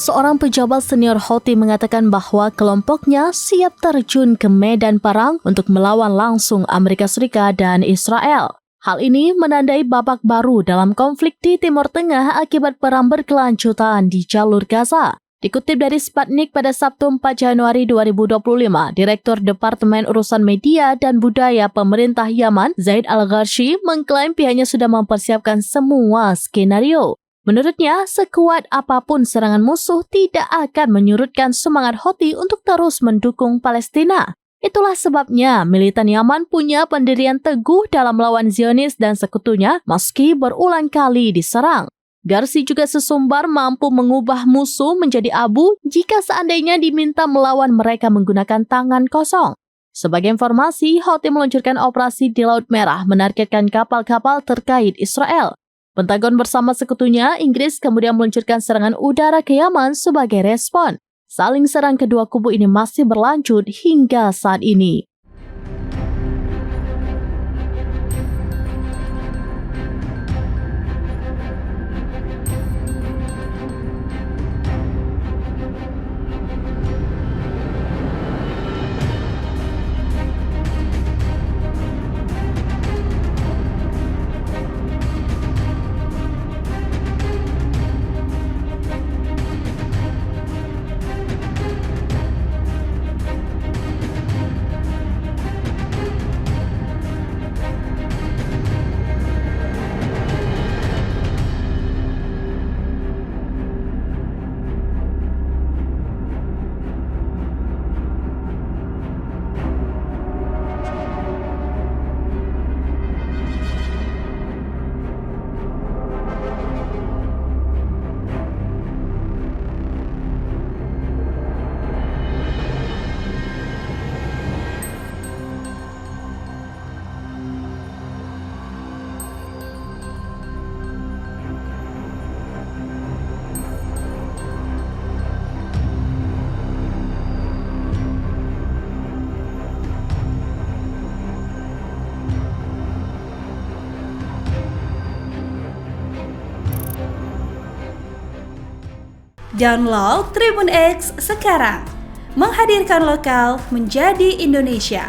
seorang pejabat senior Houthi mengatakan bahwa kelompoknya siap terjun ke medan perang untuk melawan langsung Amerika Serikat dan Israel. Hal ini menandai babak baru dalam konflik di Timur Tengah akibat perang berkelanjutan di jalur Gaza. Dikutip dari Sputnik pada Sabtu 4 Januari 2025, Direktur Departemen Urusan Media dan Budaya Pemerintah Yaman, Zaid Al-Gharshi, mengklaim pihaknya sudah mempersiapkan semua skenario. Menurutnya, sekuat apapun serangan musuh tidak akan menyurutkan semangat Houthi untuk terus mendukung Palestina. Itulah sebabnya militan Yaman punya pendirian teguh dalam melawan Zionis dan sekutunya meski berulang kali diserang. Gharshi juga sesumbar mampu mengubah musuh menjadi abu jika seandainya diminta melawan mereka menggunakan tangan kosong. Sebagai informasi, Houthi meluncurkan operasi di Laut Merah menargetkan kapal-kapal terkait Israel. Pentagon bersama sekutunya, Inggris kemudian meluncurkan serangan udara ke Yaman sebagai respon. Saling serang kedua kubu ini masih berlanjut hingga saat ini. Download Tribun X sekarang, menghadirkan lokal menjadi Indonesia.